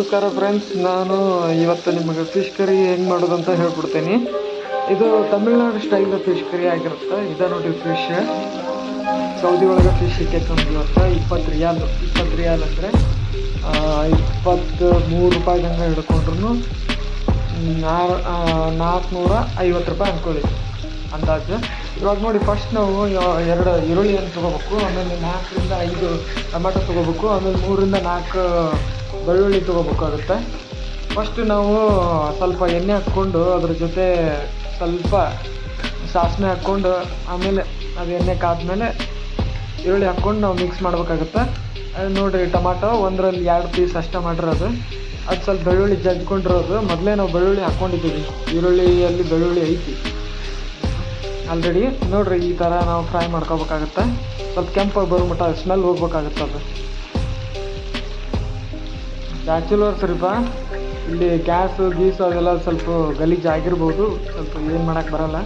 ನಮಸ್ಕಾರ ಫ್ರೆಂಡ್ಸ್, ನಾನು ಇವತ್ತು ನಿಮಗೆ ಫಿಶ್ ಕರಿ ಹೆಂಗೆ ಮಾಡೋದು ಅಂತ ಹೇಳ್ಕೊಡ್ತೀನಿ. ಇದು ತಮಿಳ್ನಾಡು ಸ್ಟೈಲ್ ಫಿಶ್ ಕರಿ ಆಗಿರುತ್ತೆ. ಇದೆ ನೋಡಿ ಫಿಶ್. ಸೌದಿ ಒಳಗೆ ಫಿಶ್ ಸಿಕ್ಕೈತೆ ಇವತ್ತು 20 ರಿಯಾಲ್ ಅಂದರೆ 23 ರೂಪಾಯಿ ಹಂಗೆ ಹಿಡ್ಕೊಂಡ್ರು 450 ರೂಪಾಯಿ ಅಂದ್ಕೊಳ್ಳಿ ಅಂದಾಜು. ಇವಾಗ ನೋಡಿ, ಫಸ್ಟ್ ನಾವು 2 ಈರುಳ್ಳಿಯನ್ನು ತೊಗೋಬೇಕು, ಆಮೇಲೆ 4 ರಿಂದ 5 ಟೊಮೆಟೊ ತೊಗೋಬೇಕು, ಆಮೇಲೆ 3 ರಿಂದ 4 ಬೆಳ್ಳುಳ್ಳಿ ತೊಗೋಬೇಕಾಗುತ್ತೆ. ಫಸ್ಟ್ ನಾವು ಸ್ವಲ್ಪ ಎಣ್ಣೆ ಹಾಕ್ಕೊಂಡು ಅದ್ರ ಜೊತೆ ಸ್ವಲ್ಪ ಸಾಸಿವೆ ಹಾಕ್ಕೊಂಡು, ಆಮೇಲೆ ಅದು ಎಣ್ಣೆ ಕಾದ್ಮೇಲೆ ಈರುಳ್ಳಿ ಹಾಕ್ಕೊಂಡು ನಾವು ಮಿಕ್ಸ್ ಮಾಡಬೇಕಾಗುತ್ತೆ. ಅದು ನೋಡಿರಿ, ಟೊಮಾಟೊ 1ರಲ್ಲಿ 2 ಪೀಸ್ ಅಷ್ಟೇ ಮಾಡಿರೋದು. ಅದು ಸ್ವಲ್ಪ ಬೆಳ್ಳುಳ್ಳಿ ಜಜ್ಕೊಂಡಿರೋದು. ಮೊದಲೇ ನಾವು ಬೆಳ್ಳುಳ್ಳಿ ಹಾಕ್ಕೊಂಡಿದ್ದೀವಿ, ಈರುಳ್ಳಿಯಲ್ಲಿ ಬೆಳ್ಳುಳ್ಳಿ ಐತಿ ಆಲ್ರೆಡಿ. ನೋಡಿರಿ, ಈ ಥರ ನಾವು ಫ್ರೈ ಮಾಡ್ಕೋಬೇಕಾಗುತ್ತೆ. ಸ್ವಲ್ಪ ಕೆಂಪಾಗಿ ಬರೋಮಟ್ಟ ಸ್ಮೆಲ್ ಹೋಗ್ಬೇಕಾಗುತ್ತೆ. ಅದು ಬ್ಯಾಚುಲರ್ ಸರಿಪ, ಇಲ್ಲಿ ಗ್ಯಾಸು ಅದೆಲ್ಲ ಸ್ವಲ್ಪ ಗಲೀಜು ಆಗಿರ್ಬೋದು, ಸ್ವಲ್ಪ ಏನು ಮಾಡೋಕ್ಕೆ ಬರಲ್ಲ.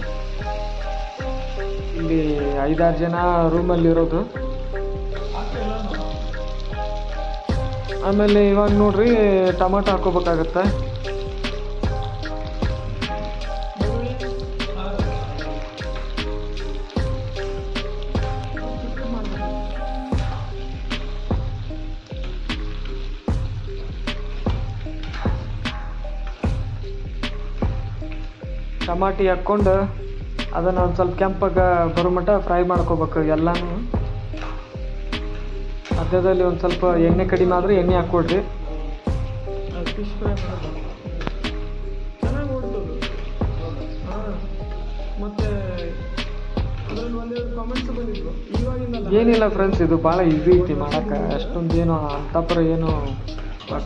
ಇಲ್ಲಿ 5-6 ಜನ ರೂಮಲ್ಲಿರೋದು. ಆಮೇಲೆ ಇವಾಗ ನೋಡ್ರಿ, ಟೊಮಾಟೊ ಹಾಕೋಬೇಕಾಗತ್ತೆ. ಟಮಾಟಿ ಹಾಕ್ಕೊಂಡು ಅದನ್ನು ಒಂದು ಸ್ವಲ್ಪ ಕೆಂಪಾಗ ಬರೋ ಮಟ್ಟ ಫ್ರೈ ಮಾಡ್ಕೋಬೇಕು ಎಲ್ಲನೂ. ಮಧ್ಯದಲ್ಲಿ ಒಂದು ಸ್ವಲ್ಪ ಎಣ್ಣೆ ಕಡಿಮೆ ಆದರೆ ಎಣ್ಣೆ ಹಾಕ್ಕೊಡ್ರಿ. ಫಿಶ್ ಫ್ರೈ ಮಾಡೋದು ಚೆನ್ನಾಗಿ ಓಡ್ತದೆ. ಮತ್ತು ಅದರಲ್ಲಿ ಒಂದೆರಡು ಕಾಮೆಂಟ್ಸ್ ಬಂದಿದ್ರು ಇವಾಗಿಂದ. ಏನಿಲ್ಲ ಫ್ರೆಂಡ್ಸ್, ಇದು ಭಾಳ ಈಸಿ ಐತಿ ಮಾಡೋಕ್ಕೆ. ಅಷ್ಟೊಂದು ಏನು ಅಂತಪರ ಏನು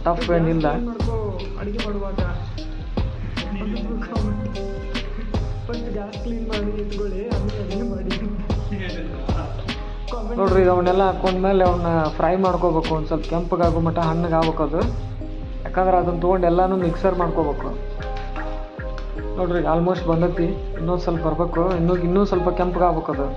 ಟಫ್ ಏನಿಲ್ಲ. ಅಡುಗೆ ಮಾಡುವಾಗ ಫಸ್ಟ್ ಗ್ಯಾಸ್ ಕ್ಲೀನ್ ಮಾಡಿ ಇಟ್ಕೊಳ್ಳಿ, ಆಮೇಲೆ ಅಡುಗೆ ಮಾಡಿ. ನೋಡ್ರಿ, ಅವನ್ನೆಲ್ಲ ಹಾಕೊಂಡ್ಮೇಲೆ ಅವನ್ನ ಫ್ರೈ ಮಾಡ್ಕೋಬೇಕು. ಒಂದು ಸ್ವಲ್ಪ ಕೆಂಪಗಾಗೋ ಮಟ್ಟ ಹಣ್ಣಗೆ ಆಗ್ಬೇಕು ಅದು. ಯಾಕಂದ್ರೆ ಅದನ್ನು ತೊಗೊಂಡು ಎಲ್ಲನೂ ಮಿಕ್ಸರ್ ಮಾಡ್ಕೋಬೇಕು. ನೋಡ್ರಿ, ಆಲ್ಮೋಸ್ಟ್ ಬಂದೈತಿ. ಇನ್ನೊಂದು ಸ್ವಲ್ಪ ಬರಬೇಕು, ಇನ್ನೂ ಸ್ವಲ್ಪ ಕೆಂಪಗಾಗ್ಬೇಕು ಅದು.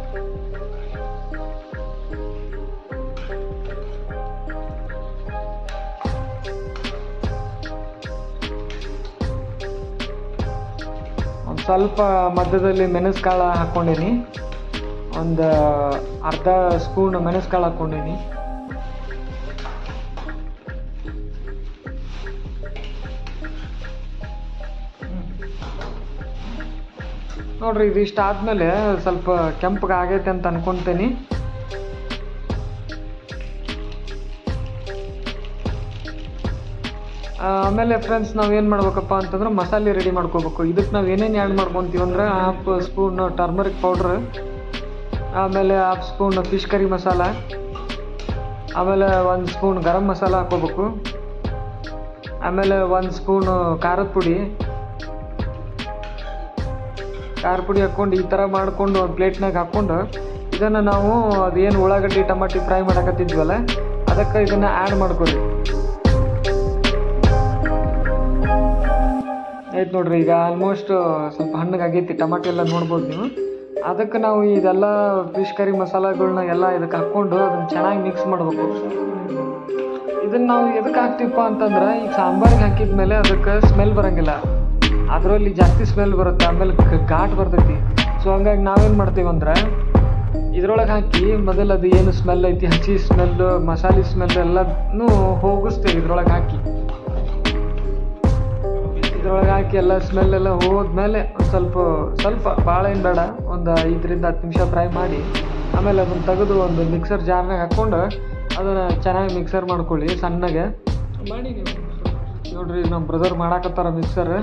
ಒಂದು ಸ್ವಲ್ಪ ಮಧ್ಯದಲ್ಲಿ ಮೆಣಸ್ಕಾಳು ಹಾಕ್ಕೊಂಡೀನಿ. ಒಂದು ಅರ್ಧ ಸ್ಪೂನ್ ಮೆಣಸ್ಕಾಳು ಹಾಕ್ಕೊಂಡೀನಿ. ನೋಡ್ರಿ, ಇದಿಷ್ಟು ಆದಮೇಲೆ ಸ್ವಲ್ಪ ಕೆಂಪಗೆ ಆಗೈತೆ ಅಂತ ಅನ್ಕೊತೀನಿ. ಆಮೇಲೆ ಫ್ರೆಂಡ್ಸ್, ನಾವು ಏನು ಮಾಡ್ಬೇಕಪ್ಪ ಅಂತಂದ್ರೆ ಮಸಾಲೆ ರೆಡಿ ಮಾಡ್ಕೋಬೇಕು. ಇದಕ್ಕೆ ನಾವು ಏನೇನು ಆ್ಯಡ್ ಮಾಡ್ಕೊತೀವಿ ಅಂದ್ರೆ 1/2 ಸ್ಪೂನ್ ಟರ್ಮರಿಕ್ ಪೌಡ್ರ್, ಆಮೇಲೆ 1/2 ಸ್ಪೂನ್ ಫಿಶ್ ಕರಿ ಮಸಾಲ, ಆಮೇಲೆ 1 ಸ್ಪೂನ್ ಗರಂ ಮಸಾಲ ಹಾಕ್ಕೋಬೇಕು, ಆಮೇಲೆ 1 ಸ್ಪೂನ್ ಖಾರದ ಪುಡಿ ಹಾಕ್ಕೊಂಡು ಈ ಥರ ಮಾಡಿಕೊಂಡು ಒಂದು ಪ್ಲೇಟ್ನಾಗ ಹಾಕ್ಕೊಂಡು ಇದನ್ನು ನಾವು ಅದೇನು ಉಳ್ಳಾಗಡ್ಡಿ ಟಮಾಟಿ ಫ್ರೈ ಮಾಡಕತ್ತಿದ್ವಲ್ಲ ಅದಕ್ಕೆ ಇದನ್ನು ಆ್ಯಡ್ ಮಾಡ್ಕೊಳ್ಳಿ. ಆಯ್ತು ನೋಡ್ರಿ, ಈಗ ಆಲ್ಮೋಸ್ಟ್ ಸ್ವಲ್ಪ ಹಣ್ಣಗಾಗೈತಿ. ಟಮಾಟೊ ಎಲ್ಲ ನೋಡ್ಬೋದು ನೀವು. ಅದಕ್ಕೆ ನಾವು ಇದೆಲ್ಲ ಫಿಶ್ ಕರಿ ಮಸಾಲಗಳನ್ನ ಎಲ್ಲ ಇದಕ್ಕೆ ಹಾಕ್ಕೊಂಡು ಅದನ್ನು ಚೆನ್ನಾಗಿ ಮಿಕ್ಸ್ ಮಾಡಬೇಕು. ಇದನ್ನು ನಾವು ಎದಕ್ಕೆ ಹಾಕ್ತೀವಪ್ಪ ಅಂತಂದ್ರೆ, ಈಗ ಸಾಂಬಾರಿಗೆ ಹಾಕಿದ ಮೇಲೆ ಅದಕ್ಕೆ ಸ್ಮೆಲ್ ಬರೋಂಗಿಲ್ಲ, ಅದರಲ್ಲಿ ಜಾಸ್ತಿ ಸ್ಮೆಲ್ ಬರುತ್ತೆ, ಆಮೇಲೆ ಘಾಟ್ ಬರ್ತೈತಿ. ಸೊ ಹಂಗಾಗಿ ನಾವೇನು ಮಾಡ್ತೀವಿ ಅಂದ್ರೆ ಇದ್ರೊಳಗೆ ಹಾಕಿ ಮೊದಲು ಅದು ಏನು ಸ್ಮೆಲ್ ಐತಿ, ಹಸಿ ಸ್ಮೆಲ್ಲು, ಮಸಾಲೆ ಸ್ಮೆಲ್ ಎಲ್ಲನೂ ಹೋಗಿಸ್ತೇವೆ. ಇದ್ರೊಳಗೆ ಹಾಕಿ ಎಲ್ಲ ಸ್ಮೆಲ್ ಎಲ್ಲ ಹೋದ್ಮೇಲೆ ಒಂದು ಸ್ವಲ್ಪ ಭಾಳ ಏನು ಬೇಡ, ಒಂದು 5 ರಿಂದ 10 ನಿಮಿಷ ಫ್ರೈ ಮಾಡಿ ಆಮೇಲೆ ಅದನ್ನು ತೆಗೆದು ಒಂದು ಮಿಕ್ಸರ್ ಜಾರ್ನಾಗ ಹಾಕ್ಕೊಂಡು ಅದನ್ನು ಚೆನ್ನಾಗಿ ಮಿಕ್ಸರ್ ಮಾಡ್ಕೊಳ್ಳಿ ಸಣ್ಣಗೆ ಮಾಡಿ. ನೋಡ್ರಿ, ನಮ್ಮ ಬ್ರದರ್ ಮಾಡಾಕತ್ತಾರ ಮಿಕ್ಸರ್.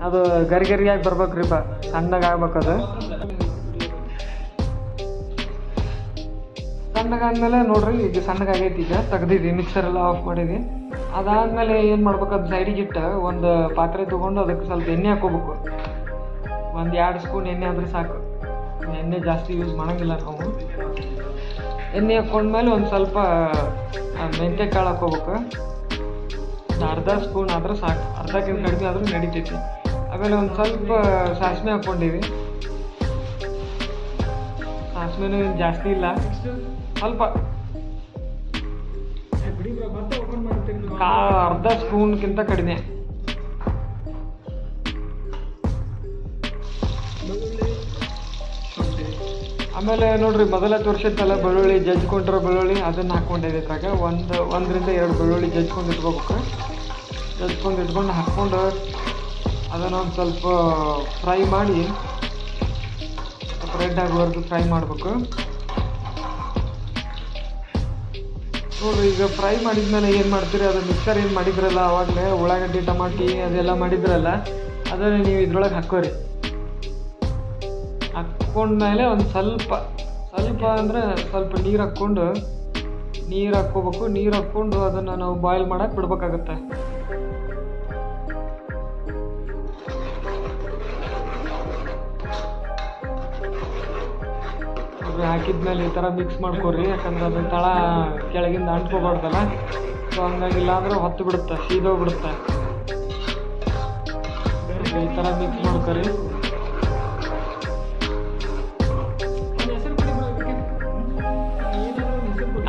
ಅದು ಗರಿಗರಿಯಾಗಿ ಬರ್ಬೇಕ್ರಿಪ್ಪ, ಸಣ್ಣಗೆ ಆಗ್ಬೇಕದು. ಸಣ್ಣಗಾದ್ಮೇಲೆ ನೋಡ್ರಿ, ಈಗ ಸಣ್ಣಗಾಗೈತಿ. ಈಗ ತೆಗ್ದಿದ್ವಿ, ಮಿಕ್ಸರ್ ಎಲ್ಲ ಆಫ್ ಮಾಡಿದ್ವಿ. ಅದಾದಮೇಲೆ ಏನು ಮಾಡ್ಬೇಕು, ಅದು ಸೈಡಿಗೆ ಇಟ್ಟು ಒಂದು ಪಾತ್ರೆ ತೊಗೊಂಡು ಅದಕ್ಕೆ ಸ್ವಲ್ಪ ಎಣ್ಣೆ ಹಾಕ್ಕೋಬೇಕು. 1-2 ಸ್ಪೂನ್ ಎಣ್ಣೆ ಆದರೆ ಸಾಕು. ಎಣ್ಣೆ ಜಾಸ್ತಿ ಯೂಸ್ ಮಾಡೋಂಗಿಲ್ಲ ನಾವು. ಎಣ್ಣೆ ಹಾಕ್ಕೊಂಡ್ಮೇಲೆ ಒಂದು ಸ್ವಲ್ಪ ಮೆಂತ್ಯ ಕಾಳು ಹಾಕ್ಕೋಬೇಕು. ಅರ್ಧ ಸ್ಪೂನ್ ಆದ್ರೆ ಸಾಕು, ಅರ್ಧಕ್ಕಿಂತ ಕಡಿಮೆ ಆದರೂ ನಡಿತೈತಿ. ಆಮೇಲೆ ಒಂದು ಸ್ವಲ್ಪ ಸಾಸಿವೆ ಹಾಕ್ಕೊಂಡಿವಿ. ಸಾಸಿವೆನೂ ಏನು ಜಾಸ್ತಿ ಇಲ್ಲ, ಸ್ವಲ್ಪ ಅರ್ಧ ಸ್ಪೂನ್ಗಿಂತ ಕಡಿಮೆ. ಆಮೇಲೆ ನೋಡ್ರಿ ಮೊದಲೇ ತೋರಿಸಿದ್ದಲ್ಲ ಬೆಳ್ಳುಳ್ಳಿ ಜಜ್ಕೊಂಡಿರೋ ಬೆಳ್ಳುಳ್ಳಿ ಅದನ್ನು ಹಾಕ್ಕೊಂಡಿದ್ದೆ ಇದ್ರಾಗ. ಒಂದರಿಂದ 2 ಬೆಳ್ಳುಳ್ಳಿ ಜಜ್ಕೊಂಡು ಇಟ್ಕೋಬೇಕು. ಇಟ್ಕೊಂಡು ಹಾಕ್ಕೊಂಡು ಅದನ್ನು ಒಂದು ಸ್ವಲ್ಪ ಫ್ರೈ ಮಾಡಿ ರೆಡ್ ಆಗುವವರೆಗೂ ಫ್ರೈ ಮಾಡಬೇಕು. ನೋಡ್ರಿ ಈಗ ಫ್ರೈ ಮಾಡಿದ್ಮೇಲೆ ಏನು ಮಾಡ್ತೀರಿ, ಅದು ಮಿಕ್ಸರ್ ಏನು ಮಾಡಿದ್ರಲ್ಲ ಅವಾಗಲೇ ಉಳ್ಳಾಗಡ್ಡಿ ಟಮಾಟಿ ಅದೆಲ್ಲ ಮಾಡಿದ್ರಲ್ಲ ಅದನ್ನು ನೀವು ಇದ್ರೊಳಗೆ ಹಾಕೋರಿ. ಹಾಕ್ಕೊಂಡ್ಮೇಲೆ ಒಂದು ಸ್ವಲ್ಪ ಅಂದರೆ ಸ್ವಲ್ಪ ನೀರು ಹಾಕ್ಕೋಬೇಕು. ನೀರು ಹಾಕ್ಕೊಂಡು ಅದನ್ನು ನಾವು ಬಾಯ್ಲ್ ಮಾಡಕ್ಕೆ ಬಿಡ್ಬೇಕಾಗತ್ತೆ. ಹಾಕಿದ್ಮೇಲೆ ಈ ಥರ ಮಿಕ್ಸ್ ಮಾಡ್ಕೊರಿ, ಯಾಕಂದ್ರೆ ಅದು ತಳ ಕೆಳಗಿಂದ ಅಂಟ್ಕೋಬಾರ್ದಲ್ಲ. ಸೊ ಹಂಗಾಗಿಲ್ಲ ಅಂದ್ರೆ ಹೊತ್ತು ಬಿಡುತ್ತೆ, ಸೀದೋಗ್ಬಿಡುತ್ತೆ. ಈ ಥರ ಮಿಕ್ಸ್ ಮಾಡ್ಕೊರಿ.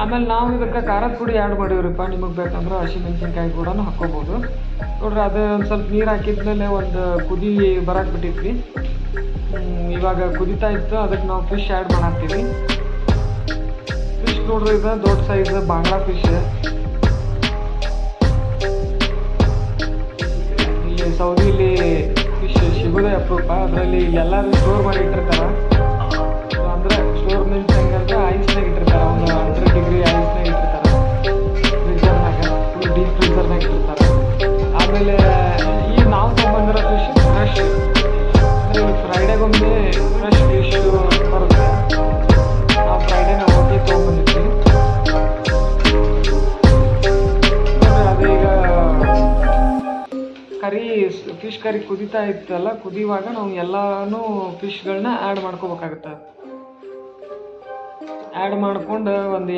ಆಮೇಲೆ ನಾವು ಇದಕ್ಕೆ ಖಾರದ ಪುಡಿ ಆ್ಯಡ್ ಮಾಡಿವ್ರಿಪ್ಪ. ನಿಮಗೆ ಬೇಕಂದ್ರೆ ಹಸಿಮೆಣ್ಸಿನ್ಕಾಯಿ ಕೂಡ ಹಾಕ್ಕೋಬೋದು. ನೋಡ್ರಿ ಅದು ಒಂದು ಸ್ವಲ್ಪ ನೀರು ಹಾಕಿದ್ಮೇಲೆ ಒಂದು ಕುದಿ ಬರಕ್ಕೆ ಬಿಟ್ಟಿದ್ವಿ. ಇವಾಗ ಕುದಿತಾ ಇತ್ತು, ಅದಕ್ಕೆ ನಾವು ಫಿಶ್ ಆ್ಯಡ್ ಮಾಡಾಕ್ತೀವಿ. ಫಿಶ್ ನೋಡ್ರಿ ಇದು ದೊಡ್ಡ ಸೈಜ್ ಬಾಂಗ್ಲಾ ಫಿಶ್. ಇಲ್ಲಿ ಸೌದಿಲಿ ಫಿಶ್ ಸಿಗೋದೇ ಅಪರೂಪ. ಅದರಲ್ಲಿ ಎಲ್ಲರೂ ಸ್ಟೋರ್ ಮಾಡಿ ಇಟ್ಟಿರ್ತಾರೆ. ಅಂದರೆ ಸ್ಟೋರ್ ಮೀನ್ಸ್ ಹೆಂಗಂದ್ರೆ ಐಸ್ನಾಗ ಇಟ್ಟಿರ್ತಾರೆ, ಒಂದು 100 ಡಿಗ್ರಿ ಐಸ್ನಾಗ ಇಟ್ಟಿರ್ತಾರೆ, ಫ್ರೀಜರ್ನಾಗ, ಫುಲ್ ಡೀಪ್ ಫ್ರೀಜರ್ನಾಗ ಇಟ್ಟಿರ್ತಾರೆ. ಆಮೇಲೆ ಈ ನಾವು ತೊಗೊಂಬಂದಿರೋ ಫಿಶ್ ಫ್ರೆಶ್, ಅಂದರೆ ಫ್ರೈಡೇಗೊಮ್ಮೆ ಫ್ರೆಶ್ ಫಿಶ್ ಬರುತ್ತೆ. ನಾವು ಫ್ರೈಡೇನ ಹೋಗಿ ತೊಗೊಂಬಂದಿರ್ತೀವಿ. ಅದೀಗ ಫಿಶ್ ಕರಿ ಕುದೀತಾ ಇತ್ತಲ್ಲ, ಕುದಿಯುವಾಗ ನಾವು ಎಲ್ಲನೂ ಫಿಶ್ಗಳನ್ನ ಆ್ಯಡ್ ಮಾಡ್ಕೋಬೇಕಾಗುತ್ತೆ. ಆ್ಯಡ್ ಮಾಡ್ಕೊಂಡು ಒಂದು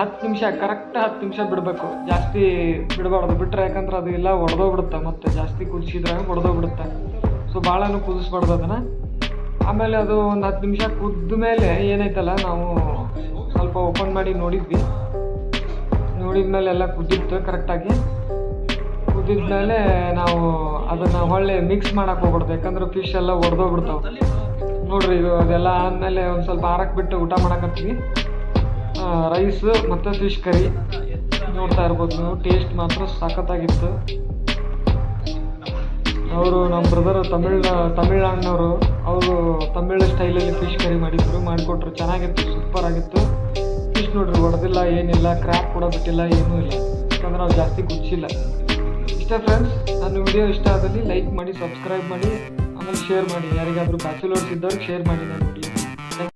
10 ನಿಮಿಷ, ಕರೆಕ್ಟ್ 10 ನಿಮಿಷ ಬಿಡಬೇಕು. ಜಾಸ್ತಿ ಬಿಡಬಾರ್ದು, ಬಿಟ್ಟರೆ ಯಾಕಂದ್ರೆ ಅದು ಎಲ್ಲ ಒಡೆದೋಗ್ಬಿಡುತ್ತೆ. ಮತ್ತು ಜಾಸ್ತಿ ಕುದಿಸಿದ್ರೆ ಒಡೆದೋಗ್ಬಿಡುತ್ತೆ. ಸೊ ಭಾಳನೂ ಕುದಿಸ್ಬಾರ್ದು ಅದನ್ನು. ಆಮೇಲೆ ಅದು ಒಂದು 10 ನಿಮಿಷ ಕುದ್ದ ಮೇಲೆ ಏನೈತಲ್ಲ, ನಾವು ಸ್ವಲ್ಪ ಓಪನ್ ಮಾಡಿ ನೋಡಿದ್ಮೇಲೆ ಎಲ್ಲ ಕುದ್ದಿತ್ತು ಕರೆಕ್ಟಾಗಿ. ಕುದ್ದಿದ್ಮೇಲೆ ನಾವು ಅದನ್ನು ಹೊಳ್ಳಿ ಮಿಕ್ಸ್ ಮಾಡಕ್ಕೆ ಹೋಗ್ಬಿಡ್ದು, ಯಾಕಂದ್ರೆ ಫಿಶ್ ಎಲ್ಲ ಒಡೆದೋಗ್ಬಿಡ್ತಾವೆ. ನೋಡ್ರಿ ಇದು ಅದೆಲ್ಲ ಆದಮೇಲೆ ಒಂದು ಸ್ವಲ್ಪ ಆರಕ್ಕೆ ಬಿಟ್ಟು ಊಟ ಮಾಡಕತ್ತೀವಿ. ರೈಸ್ ಮತ್ತು ಫಿಶ್ ಕರಿ ನೋಡ್ತಾ ಇರ್ಬೋದು ನೀವು. ಟೇಸ್ಟ್ ಮಾತ್ರ ಸಖತ್ತಾಗಿತ್ತು. ಅವರು ನಮ್ಮ ಬ್ರದರ್ ತಮಿಳ್ನಾಡಿನವರು, ಅವರು ತಮಿಳ್ ಸ್ಟೈಲಲ್ಲಿ ಫಿಶ್ ಕರಿ ಮಾಡಿಕೊಟ್ರು. ಚೆನ್ನಾಗಿತ್ತು, ಸೂಪರ್ ಆಗಿತ್ತು. ಫಿಶ್ ನೋಡ್ರಿ ಹೊಡೆದಿಲ್ಲ, ಏನಿಲ್ಲ, ಕ್ರ್ಯಾಕ್ ಕೂಡ ಬಿಟ್ಟಿಲ್ಲ, ಏನೂ ಇಲ್ಲ. ಯಾಕಂದ್ರೆ ಅವ್ರು ಜಾಸ್ತಿ ಕುದಿಸಿಲ್ಲ. ಇಷ್ಟ ಫ್ರೆಂಡ್ಸ್, ನನ್ನ ವಿಡಿಯೋ ಇಷ್ಟ ಆದಲ್ಲಿ ಲೈಕ್ ಮಾಡಿ, ಸಬ್ಸ್ಕ್ರೈಬ್ ಮಾಡಿ, ಆಮೇಲೆ ಶೇರ್ ಮಾಡಿ. ಯಾರಿಗಾದರೂ ಬ್ಯಾಚುಲರ್ಸ್ ಇದ್ದವ್ರಿಗೆ ಶೇರ್ ಮಾಡಿ ನನ್ನ ವಿಡಿಯೋ.